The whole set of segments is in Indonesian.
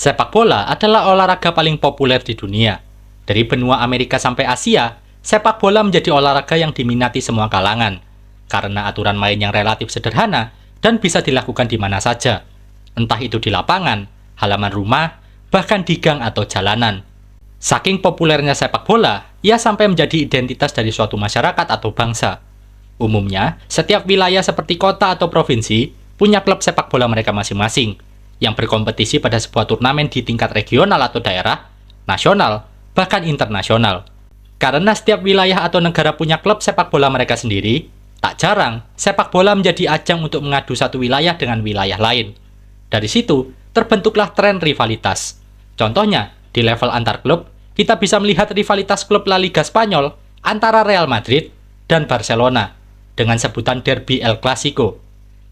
Sepak bola adalah olahraga paling populer di dunia. Dari benua Amerika sampai Asia, sepak bola menjadi olahraga yang diminati semua kalangan, karena aturan main yang relatif sederhana dan bisa dilakukan di mana saja. Entah itu di lapangan, halaman rumah, bahkan di gang atau jalanan. Saking populernya sepak bola, ia sampai menjadi identitas dari suatu masyarakat atau bangsa. Umumnya, setiap wilayah seperti kota atau provinsi punya klub sepak bola mereka masing-masing, yang berkompetisi pada sebuah turnamen di tingkat regional atau daerah, nasional, bahkan internasional. Karena setiap wilayah atau negara punya klub sepak bola mereka sendiri, tak jarang sepak bola menjadi ajang untuk mengadu satu wilayah dengan wilayah lain. Dari situ, terbentuklah tren rivalitas. Contohnya, di level antar klub, kita bisa melihat rivalitas klub La Liga Spanyol antara Real Madrid dan Barcelona, dengan sebutan Derby El Clasico.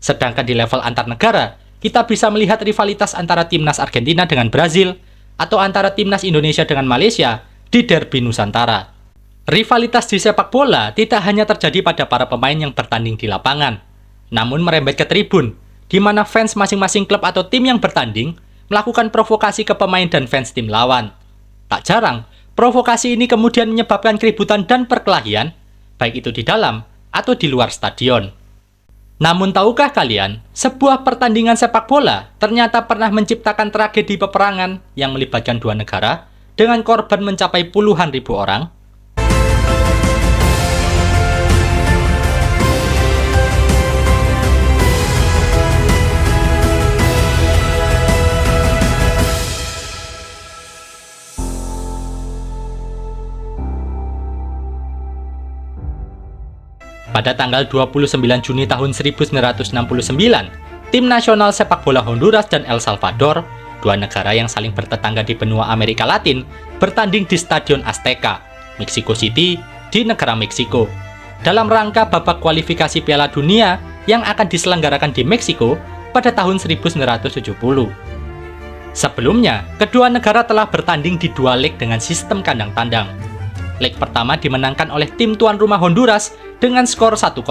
Sedangkan di level antar negara, kita bisa melihat rivalitas antara timnas Argentina dengan Brazil atau antara timnas Indonesia dengan Malaysia di Derby Nusantara. Rivalitas di sepak bola tidak hanya terjadi pada para pemain yang bertanding di lapangan, namun merembet ke tribun, di mana fans masing-masing klub atau tim yang bertanding melakukan provokasi ke pemain dan fans tim lawan. Tak jarang, provokasi ini kemudian menyebabkan keributan dan perkelahian, baik itu di dalam atau di luar stadion. Namun tahukah kalian, sebuah pertandingan sepak bola ternyata pernah menciptakan tragedi peperangan yang melibatkan dua negara dengan korban mencapai puluhan ribu orang? Pada tanggal 29 Juni tahun 1969, tim nasional sepak bola Honduras dan El Salvador, dua negara yang saling bertetangga di benua Amerika Latin, bertanding di Stadion Azteca, Mexico City, di negara Meksiko, dalam rangka babak kualifikasi Piala Dunia yang akan diselenggarakan di Meksiko pada tahun 1970. Sebelumnya, kedua negara telah bertanding di dua leg dengan sistem kandang tandang. Leg pertama dimenangkan oleh tim tuan rumah Honduras dengan skor 1-0.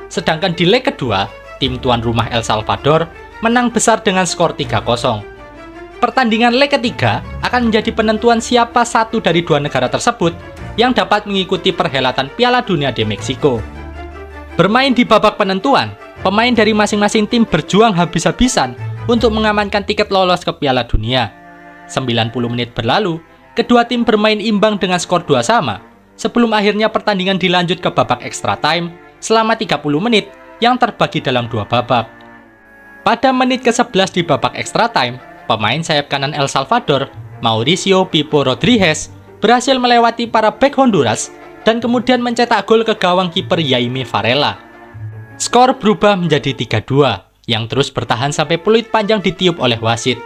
Sedangkan di leg kedua, tim tuan rumah El Salvador menang besar dengan skor 3-0. Pertandingan leg ketiga akan menjadi penentuan siapa satu dari dua negara tersebut yang dapat mengikuti perhelatan Piala Dunia di Meksiko. Bermain di babak penentuan, pemain dari masing-masing tim berjuang habis-habisan untuk mengamankan tiket lolos ke Piala Dunia. 90 menit berlalu, kedua tim bermain imbang dengan skor 2-2, sebelum akhirnya pertandingan dilanjut ke babak extra time selama 30 menit yang terbagi dalam dua babak. Pada menit ke-11 di babak extra time, pemain sayap kanan El Salvador, Mauricio Pipo Rodriguez, berhasil melewati para bek Honduras dan kemudian mencetak gol ke gawang kiper Jaime Varela. Skor berubah menjadi 3-2, yang terus bertahan sampai peluit panjang ditiup oleh wasit.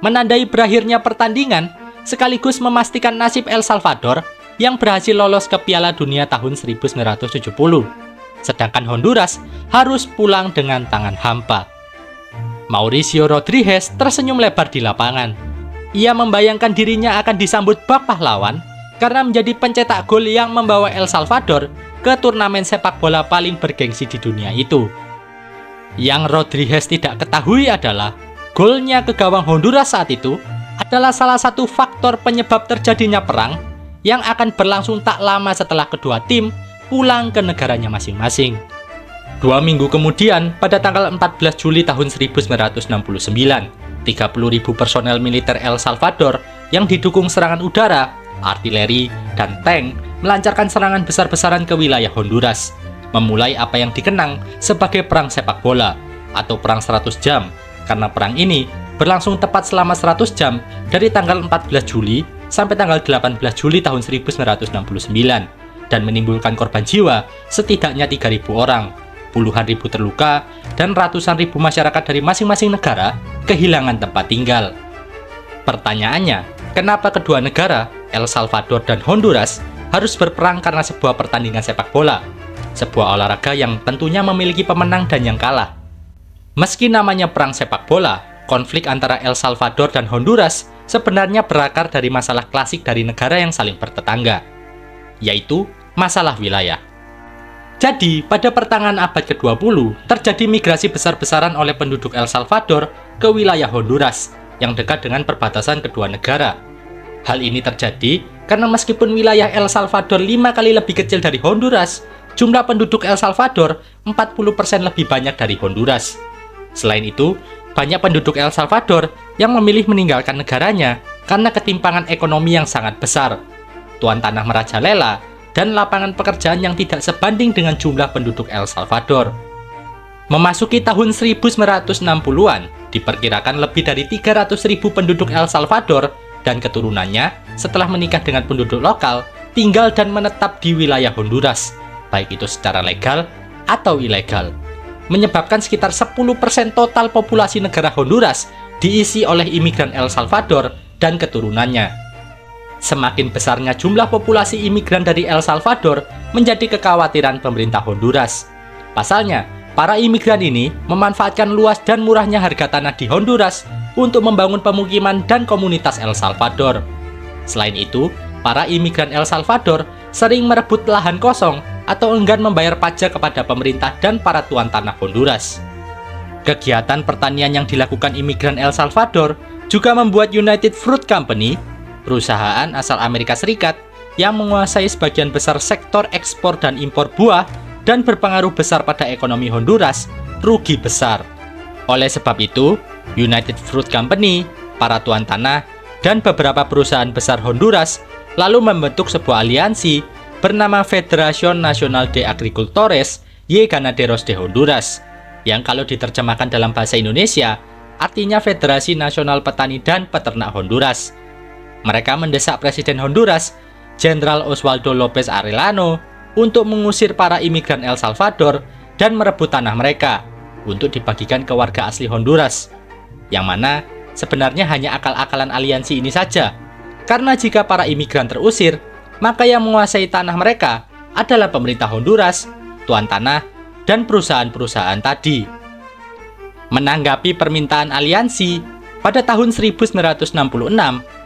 Menandai berakhirnya pertandingan, sekaligus memastikan nasib El Salvador yang berhasil lolos ke Piala Dunia tahun 1970. Sedangkan Honduras harus pulang dengan tangan hampa. Mauricio Rodriguez tersenyum lebar di lapangan. Ia membayangkan dirinya akan disambut bak pahlawan karena menjadi pencetak gol yang membawa El Salvador ke turnamen sepak bola paling bergengsi di dunia itu. Yang Rodriguez tidak ketahui adalah golnya ke gawang Honduras saat itu adalah salah satu faktor penyebab terjadinya perang yang akan berlangsung tak lama setelah kedua tim pulang ke negaranya masing-masing. 2 minggu kemudian, pada tanggal 14 Juli tahun 1969, 30.000 personel militer El Salvador yang didukung serangan udara, artileri, dan tank melancarkan serangan besar-besaran ke wilayah Honduras, memulai apa yang dikenang sebagai Perang Sepak Bola atau Perang 100 Jam, karena perang ini berlangsung tepat selama 100 jam dari tanggal 14 Juli sampai tanggal 18 Juli tahun 1969 dan menimbulkan korban jiwa setidaknya 3.000 orang, puluhan ribu terluka, dan ratusan ribu masyarakat dari masing-masing negara kehilangan tempat tinggal. Pertanyaannya, kenapa kedua negara, El Salvador dan Honduras, harus berperang karena sebuah pertandingan sepak bola? Sebuah olahraga yang tentunya memiliki pemenang dan yang kalah. Meski namanya perang sepak bola, konflik antara El Salvador dan Honduras sebenarnya berakar dari masalah klasik dari negara yang saling bertetangga, yaitu masalah wilayah. Jadi, pada pertengahan abad ke-20, terjadi migrasi besar-besaran oleh penduduk El Salvador ke wilayah Honduras, yang dekat dengan perbatasan kedua negara. Hal ini terjadi karena meskipun wilayah El Salvador 5 kali lebih kecil dari Honduras, jumlah penduduk El Salvador 40% lebih banyak dari Honduras. Selain itu, banyak penduduk El Salvador yang memilih meninggalkan negaranya karena ketimpangan ekonomi yang sangat besar, tuan tanah merajalela, dan lapangan pekerjaan yang tidak sebanding dengan jumlah penduduk El Salvador. Memasuki tahun 1960-an, diperkirakan lebih dari 300.000 penduduk El Salvador dan keturunannya setelah menikah dengan penduduk lokal tinggal dan menetap di wilayah Honduras, baik itu secara legal atau ilegal, menyebabkan sekitar 10% total populasi negara Honduras diisi oleh imigran El Salvador dan keturunannya. Semakin besarnya jumlah populasi imigran dari El Salvador menjadi kekhawatiran pemerintah Honduras. Pasalnya, para imigran ini memanfaatkan luas dan murahnya harga tanah di Honduras untuk membangun pemukiman dan komunitas El Salvador. Selain itu, para imigran El Salvador sering merebut lahan kosong atau enggan membayar pajak kepada pemerintah dan para tuan tanah Honduras. Kegiatan pertanian yang dilakukan imigran El Salvador juga membuat United Fruit Company, perusahaan asal Amerika Serikat yang menguasai sebagian besar sektor ekspor dan impor buah dan berpengaruh besar pada ekonomi Honduras, rugi besar. Oleh sebab itu, United Fruit Company, para tuan tanah, dan beberapa perusahaan besar Honduras lalu membentuk sebuah aliansi bernama Federación Nacional de Agricultores y Ganaderos de Honduras, yang kalau diterjemahkan dalam bahasa Indonesia, artinya Federasi Nasional Petani dan Peternak Honduras. Mereka mendesak Presiden Honduras, Jenderal Osvaldo López Arellano, untuk mengusir para imigran El Salvador dan merebut tanah mereka untuk dibagikan ke warga asli Honduras, yang mana sebenarnya hanya akal-akalan aliansi ini saja, karena jika para imigran terusir, maka yang menguasai tanah mereka adalah pemerintah Honduras, tuan tanah, dan perusahaan-perusahaan tadi. Menanggapi permintaan aliansi, pada tahun 1966,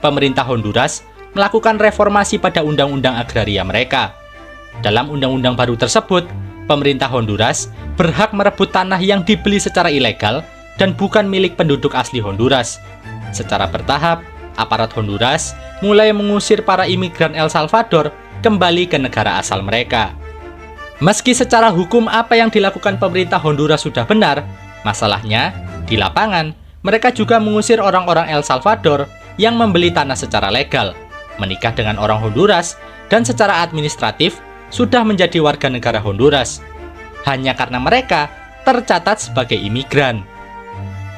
pemerintah Honduras melakukan reformasi pada undang-undang agraria mereka. Dalam undang-undang baru tersebut, pemerintah Honduras berhak merebut tanah yang dibeli secara ilegal dan bukan milik penduduk asli Honduras. Secara bertahap, aparat Honduras mulai mengusir para imigran El Salvador kembali ke negara asal mereka. Meski secara hukum apa yang dilakukan pemerintah Honduras sudah benar, masalahnya, di lapangan, mereka juga mengusir orang-orang El Salvador yang membeli tanah secara legal, menikah dengan orang Honduras, dan secara administratif sudah menjadi warga negara Honduras, hanya karena mereka tercatat sebagai imigran.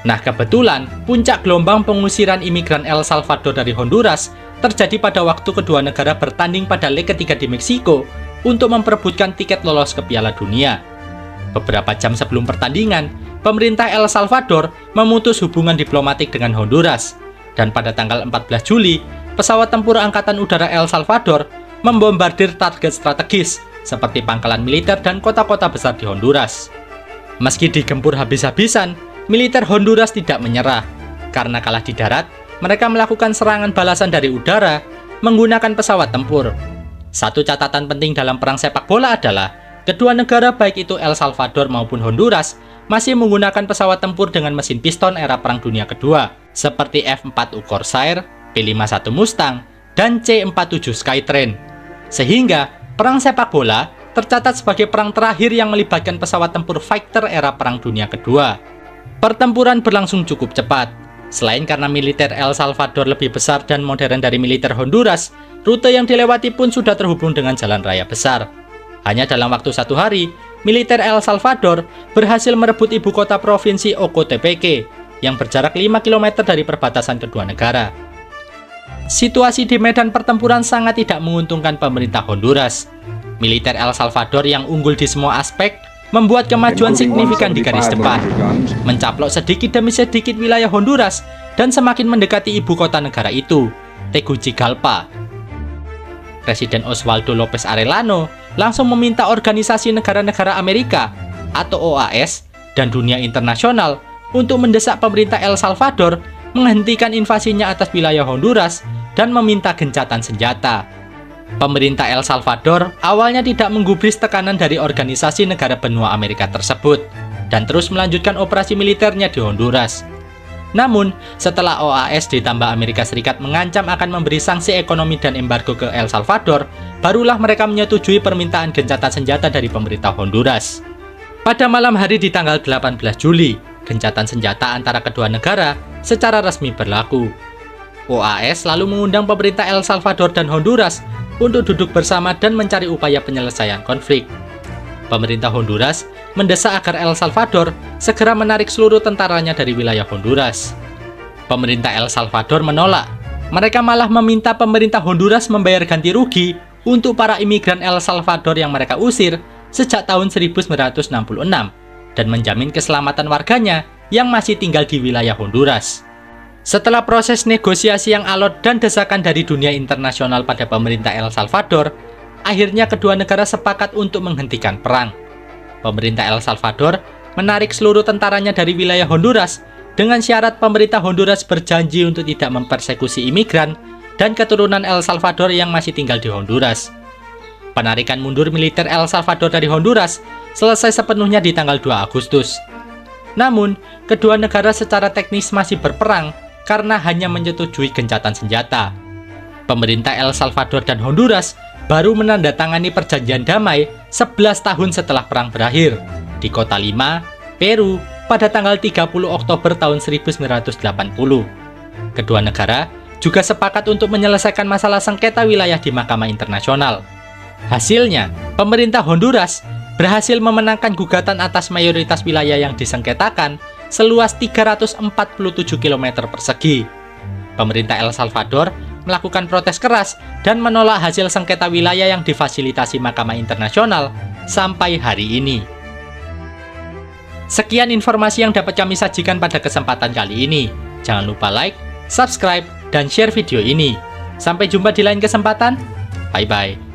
Nah, kebetulan puncak gelombang pengusiran imigran El Salvador dari Honduras terjadi pada waktu kedua negara bertanding pada leg ketiga di Meksiko untuk memperebutkan tiket lolos ke Piala Dunia. Beberapa jam sebelum pertandingan, pemerintah El Salvador memutus hubungan diplomatik dengan Honduras, dan pada tanggal 14 Juli, pesawat tempur Angkatan Udara El Salvador membombardir target strategis seperti pangkalan militer dan kota-kota besar di Honduras. Meski digempur habis-habisan, militer Honduras tidak menyerah. Karena kalah di darat, mereka melakukan serangan balasan dari udara menggunakan pesawat tempur. Satu catatan penting dalam perang sepak bola adalah kedua negara baik itu El Salvador maupun Honduras masih menggunakan pesawat tempur dengan mesin piston era Perang Dunia Kedua, seperti F-4U Corsair, P-51 Mustang, dan C-47 Skytrain. Sehingga, perang sepak bola tercatat sebagai perang terakhir yang melibatkan pesawat tempur fighter era Perang Dunia Kedua. Pertempuran berlangsung cukup cepat. Selain karena militer El Salvador lebih besar dan modern dari militer Honduras, rute yang dilewati pun sudah terhubung dengan jalan raya besar. Hanya dalam waktu 1 hari, militer El Salvador berhasil merebut ibu kota provinsi Ocotepeque yang berjarak 5 km dari perbatasan kedua negara. Situasi di medan pertempuran sangat tidak menguntungkan pemerintah Honduras. Militer El Salvador yang unggul di semua aspek membuat kemajuan signifikan di garis depan, mencaplok sedikit demi sedikit wilayah Honduras dan semakin mendekati ibu kota negara itu, Tegucigalpa. Presiden Osvaldo López Arellano langsung meminta organisasi negara-negara Amerika atau OAS dan dunia internasional untuk mendesak pemerintah El Salvador menghentikan invasinya atas wilayah Honduras dan meminta gencatan senjata. Pemerintah El Salvador awalnya tidak menggubris tekanan dari organisasi negara benua Amerika tersebut dan terus melanjutkan operasi militernya di Honduras. Namun, setelah OAS ditambah Amerika Serikat mengancam akan memberi sanksi ekonomi dan embargo ke El Salvador, barulah mereka menyetujui permintaan gencatan senjata dari pemerintah Honduras. Pada malam hari di tanggal 18 Juli, gencatan senjata antara kedua negara secara resmi berlaku. OAS lalu mengundang pemerintah El Salvador dan Honduras untuk duduk bersama dan mencari upaya penyelesaian konflik. Pemerintah Honduras mendesak agar El Salvador segera menarik seluruh tentaranya dari wilayah Honduras. Pemerintah El Salvador menolak. Mereka malah meminta pemerintah Honduras membayar ganti rugi untuk para imigran El Salvador yang mereka usir sejak tahun 1966 dan menjamin keselamatan warganya yang masih tinggal di wilayah Honduras. Setelah proses negosiasi yang alot dan desakan dari dunia internasional pada pemerintah El Salvador, akhirnya kedua negara sepakat untuk menghentikan perang. Pemerintah El Salvador menarik seluruh tentaranya dari wilayah Honduras dengan syarat pemerintah Honduras berjanji untuk tidak mempersekusi imigran dan keturunan El Salvador yang masih tinggal di Honduras. Penarikan mundur militer El Salvador dari Honduras selesai sepenuhnya di tanggal 2 Agustus. Namun, kedua negara secara teknis masih berperang karena hanya menyetujui gencatan senjata. Pemerintah El Salvador dan Honduras baru menandatangani perjanjian damai 11 tahun setelah perang berakhir di Kota Lima, Peru pada tanggal 30 Oktober tahun 1980. Kedua negara juga sepakat untuk menyelesaikan masalah sengketa wilayah di Mahkamah Internasional. Hasilnya, pemerintah Honduras berhasil memenangkan gugatan atas mayoritas wilayah yang disengketakan seluas 347 km persegi. Pemerintah El Salvador melakukan protes keras dan menolak hasil sengketa wilayah yang difasilitasi Mahkamah Internasional sampai hari ini. Sekian informasi yang dapat kami sajikan pada kesempatan kali ini. Jangan lupa like, subscribe, dan share video ini. Sampai jumpa di lain kesempatan. Bye-bye.